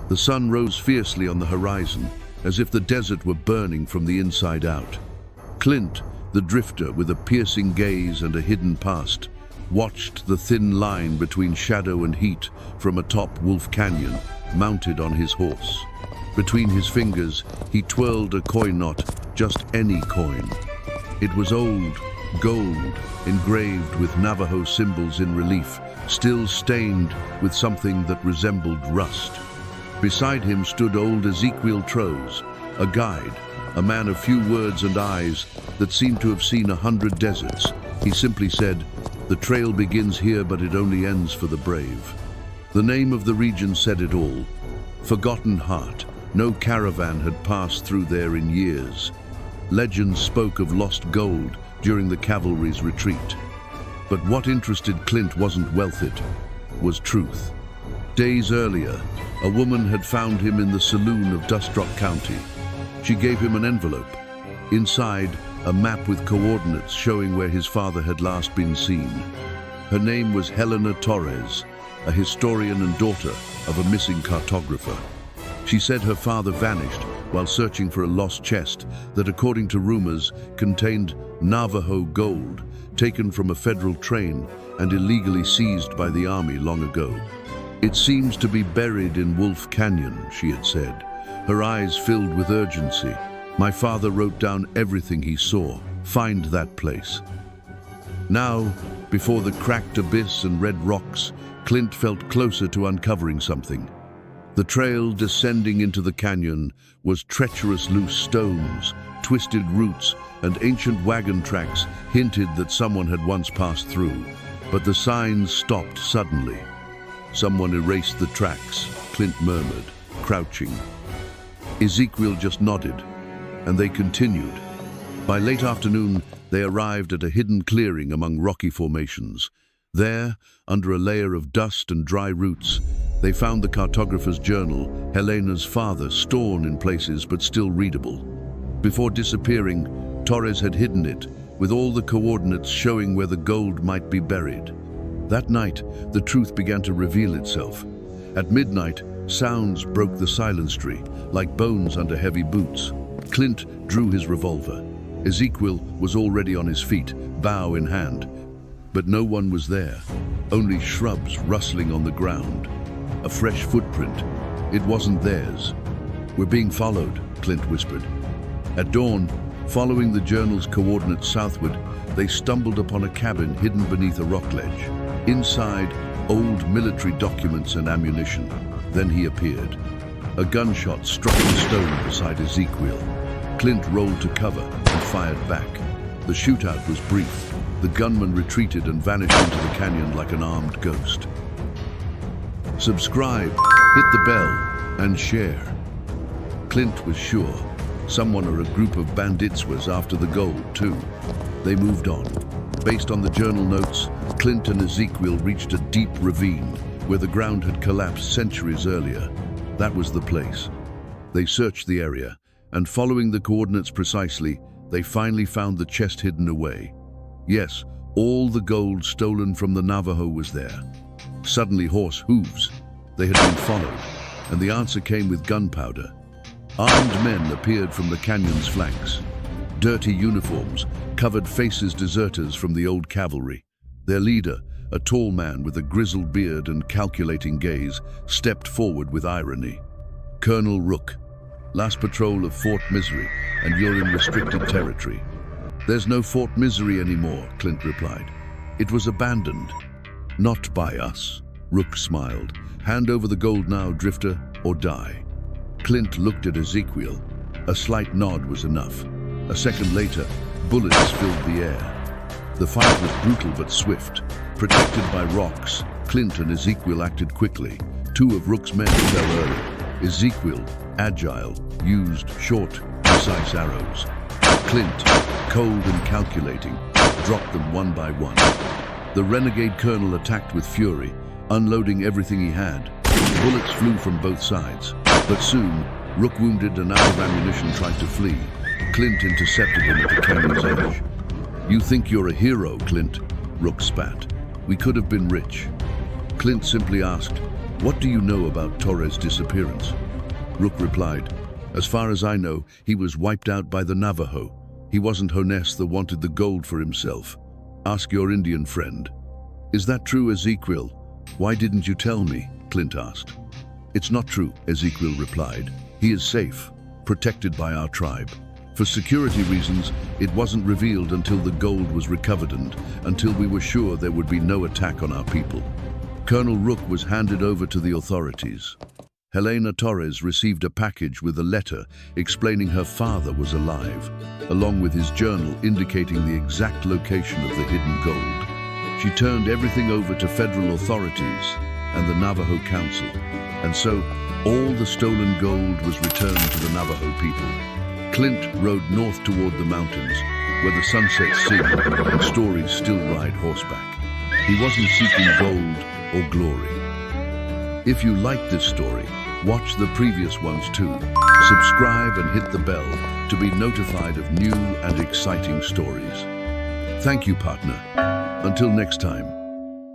The sun rose fiercely on the horizon, as if the desert were burning from the inside out. Clint, the drifter with a piercing gaze and a hidden past, watched the thin line between shadow and heat from atop Wolf Canyon, mounted on his horse. Between his fingers, he twirled a coin knot, just any coin. It was old, gold, engraved with Navajo symbols in relief, still stained with something that resembled rust. Beside him stood old Ezequiel Trows, a guide, a man of few words and eyes that seemed to have seen 100 deserts. He simply said, "The trail begins here, but it only ends for the brave." The name of the region said it all. Forgotten Heart. No caravan had passed through there in years. Legends spoke of lost gold during the cavalry's retreat. But what interested Clint wasn't wealth, it was truth. Days earlier, a woman had found him in the saloon of Dust Rock County. She gave him an envelope. Inside, a map with coordinates showing where his father had last been seen. Her name was Helena Torres, a historian and daughter of a missing cartographer. She said her father vanished while searching for a lost chest that, according to rumors, contained Navajo gold taken from a federal train and illegally seized by the army long ago. "It seems to be buried in Wolf Canyon," she had said, her eyes filled with urgency. "My father wrote down everything he saw. Find that place." Now, before the cracked abyss and red rocks, Clint felt closer to uncovering something. The trail descending into the canyon was treacherous loose stones, twisted roots, and ancient wagon tracks hinted that someone had once passed through. But the signs stopped suddenly. "Someone erased the tracks," Clint murmured, crouching. Ezequiel just nodded, and they continued. By late afternoon, they arrived at a hidden clearing among rocky formations. There, under a layer of dust and dry roots, they found the cartographer's journal, Helena's father, torn in places but still readable. Before disappearing, Torres had hidden it, with all the coordinates showing where the gold might be buried. That night, the truth began to reveal itself. At midnight, sounds broke the silencery, like bones under heavy boots. Clint drew his revolver. Ezequiel was already on his feet, bow in hand. But no one was there, only shrubs rustling on the ground. A fresh footprint. It wasn't theirs. "We're being followed," Clint whispered. At dawn, following the journal's coordinates southward, they stumbled upon a cabin hidden beneath a rock ledge. Inside, old military documents and ammunition. Then he appeared. A gunshot struck the stone beside Ezequiel. Clint rolled to cover and fired back. The shootout was brief. The gunman retreated and vanished into the canyon like an armed ghost. Subscribe, hit the bell, and share. Clint was sure someone or a group of bandits was after the gold, too. They moved on. Based on the journal notes, Clint and Ezequiel reached a deep ravine where the ground had collapsed centuries earlier. That was the place. They searched the area, and following the coordinates precisely, they finally found the chest hidden away. Yes, all the gold stolen from the Navajo was there. Suddenly, horse hooves. They had been followed, and the answer came with gunpowder. Armed men appeared from the canyon's flanks. Dirty uniforms, covered faces deserters from the old cavalry. Their leader, a tall man with a grizzled beard and calculating gaze, stepped forward with irony. "Colonel Rook, last patrol of Fort Misery, and you're in restricted territory." "There's no Fort Misery anymore," Clint replied. "It was abandoned." "Not by us," Rook smiled. "Hand over the gold now, drifter, or die." Clint looked at Ezequiel. A slight nod was enough. A second later, bullets filled the air. The fight was brutal but swift. Protected by rocks, Clint and Ezequiel acted quickly. Two of Rook's men fell early. Ezequiel, agile, used short, precise arrows. Clint, cold and calculating, dropped them one by one. The renegade colonel attacked with fury, unloading everything he had. Bullets flew from both sides, but soon, Rook, wounded and out of ammunition, tried to flee. Clint intercepted him at the canyon's edge. "You think you're a hero, Clint?" Rook spat. "We could have been rich." Clint simply asked, "What do you know about Torres' disappearance?" Rook replied, "As far as I know, he was wiped out by the Navajo. He wasn't Hones that wanted the gold for himself. Ask your Indian friend." "Is that true, Ezequiel? Why didn't you tell me?" Clint asked. "It's not true," Ezequiel replied. "He is safe, protected by our tribe. For security reasons, it wasn't revealed until the gold was recovered and until we were sure there would be no attack on our people." Colonel Rook was handed over to the authorities. Helena Torres received a package with a letter explaining her father was alive, along with his journal indicating the exact location of the hidden gold. She turned everything over to federal authorities and the Navajo Council, and so all the stolen gold was returned to the Navajo people. Clint rode north toward the mountains, where the sunsets sing and stories still ride horseback. He wasn't seeking gold or glory. If you liked this story, watch the previous ones too. Subscribe and hit the bell to be notified of new and exciting stories. Thank you, partner. Until next time.